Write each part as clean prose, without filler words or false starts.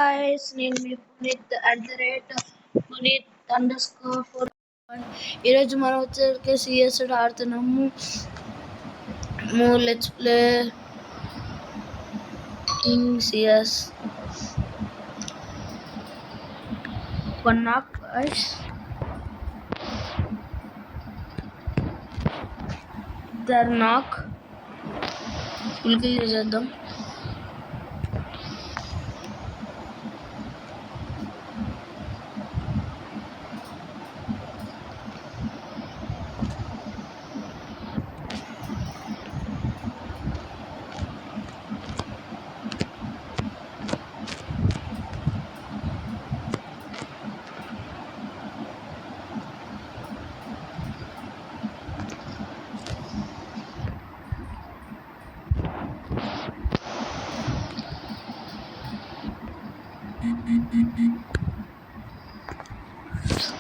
Guys, నేను మీ Puneeth @puneet_4. ఈరోజు మనం వచ్చేసరికి సిఎస్ ఆడుతున్నాము. Let's play king CS. One knock guys. దర్ నాక్ ఫుల్ కిల్ చేసేద్దాం.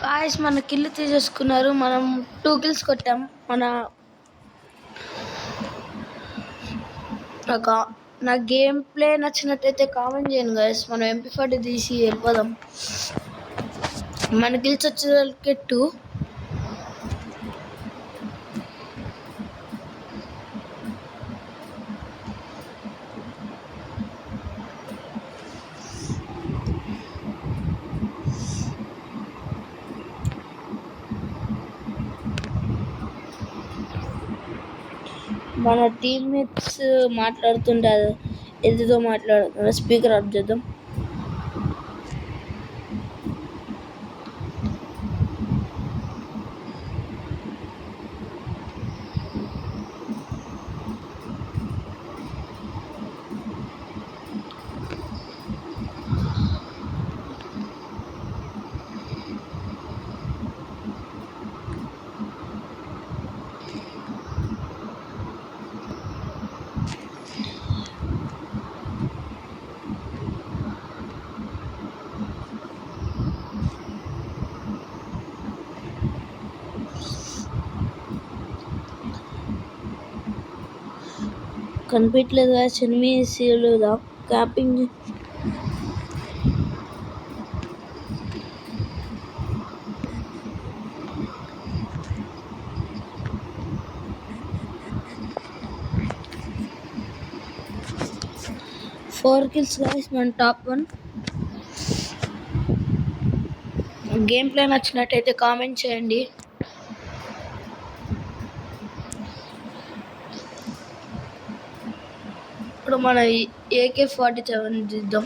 గాయస్ మన కిల్ తీసేసుకున్నారు. మనం 2 kills కొట్టాం. నా గేమ్ ప్లే నచ్చినట్టయితే కామెంట్ చేయండి గాయస్. మనం MP40 తీసి వెళ్ళిపోదాం. మన కిల్స్ వచ్చేసరికి 2. మన టీమ్మేట్స్ మాట్లాడుతుంటారు. ఎదురుతో మాట్లాడుతున్నారు. స్పీకర్ ఆఫ్ చేద్దాం. కనిపించలేదు ఎనిమిసీలు క్యాపింగ్. Four kills guys. మన టాప్ 1. గేమ్ ప్లే నచ్చినట్టయితే కామెంట్ చేయండి. ఇప్పుడు మన AK-47 దిద్దాం.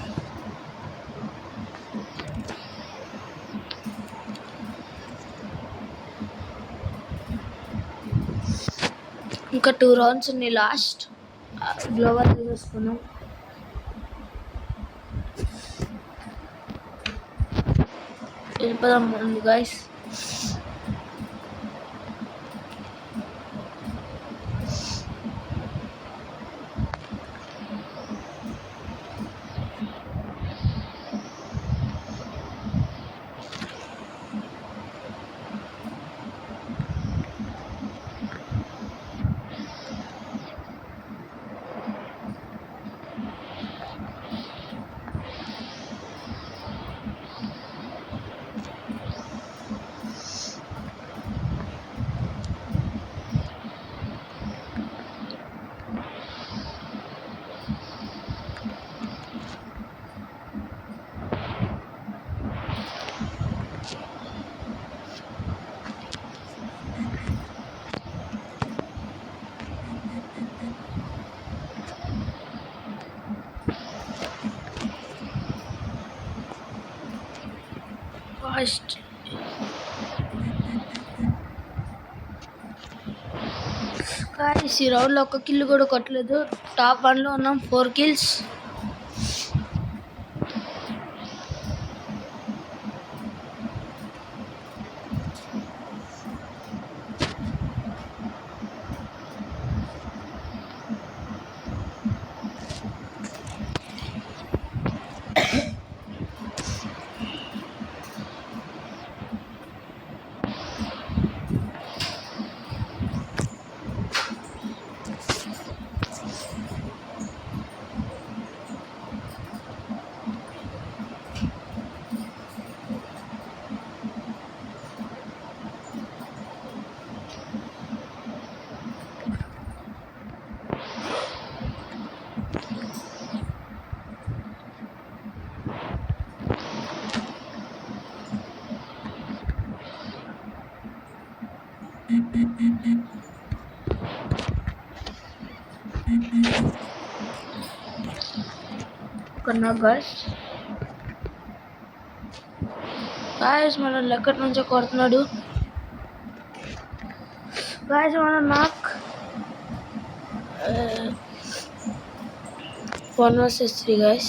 ఇంకా 2 rounds ఉన్నాయి. లాస్ట్ గ్లోవర్ తీసుకున్నాం. వెళ్ళిపోదాం గాయస్. ఫస్ట్ గాయస్ ఈ రౌండ్లో 1 kill కూడా కొట్టలేదు. టాప్ 1లో ఉన్నాం. 4 kills. నాకు గాయస్ మనల్ని ఎక్కడి నుంచో కొడుతున్నాడు గాయస్ మనం నాకు 1 vs 3 guys.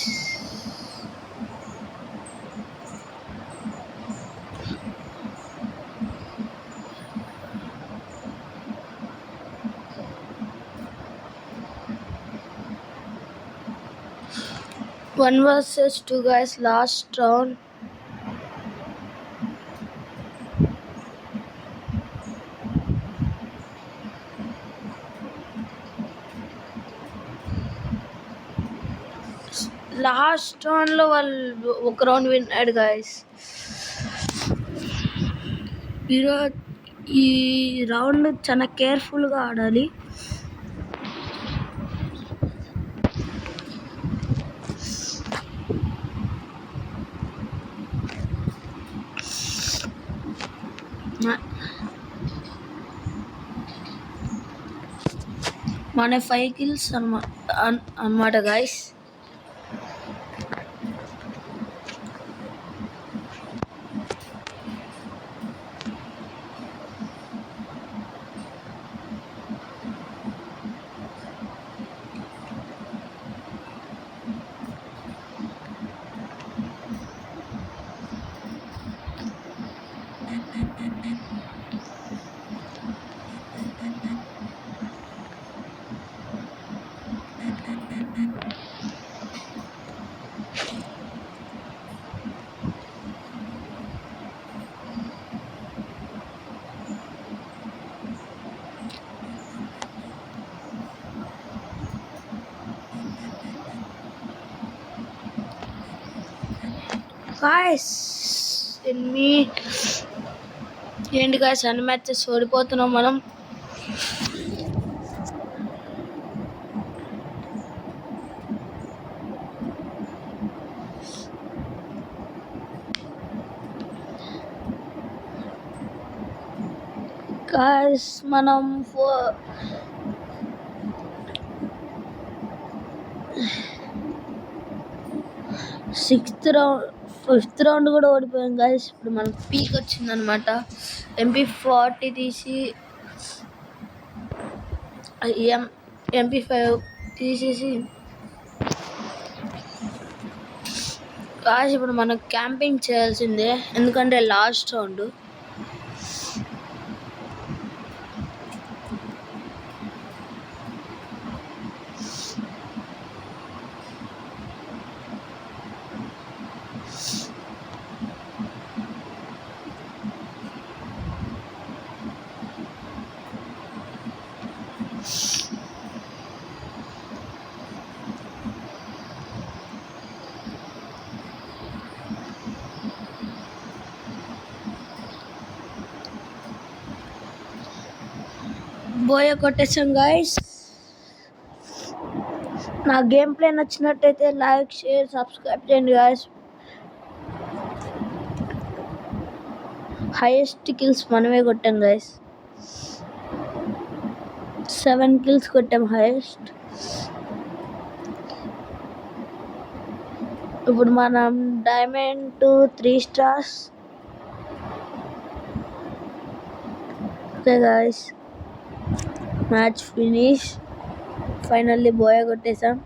One versus two guys, last round. Last రౌండ్లో వాళ్ళు ఒక రౌండ్ విన్నాడు గాయస్. ఈ రౌండ్ చాలా కేర్ఫుల్గా ఆడాలి. మన 5 kills అన్నమాట గాయస్. గాయస్ ఏంటి గాయస్ అన్ని మ్యాచెస్ ఓడిపోతున్నాం మనం. గాయస్ మనం ఫిఫ్త్ రౌండ్ కూడా ఓడిపోయాం గాయస్. ఇప్పుడు మనం పీక్ వచ్చిందనమాట. MP40 తీసి MP5 తీసేసి గాయస్ ఇప్పుడు మనం క్యాంపింగ్ చేయాల్సిందే, ఎందుకంటే లాస్ట్ రౌండ్. బోయ కొట్టేసాం గాయస్. నా గేమ్ ప్లే నచ్చినట్టయితే లైక్, షేర్, సబ్స్క్రైబ్ చేయండి గాయస్. హైయెస్ట్ కిల్స్ మనమే కొట్టాం గాయస్. 7 kills కొట్టాం హైయెస్ట్. ఇప్పుడు మనం diamond two 3 stars. Okay guys, match finish. Finally booyah కొట్టేసాం.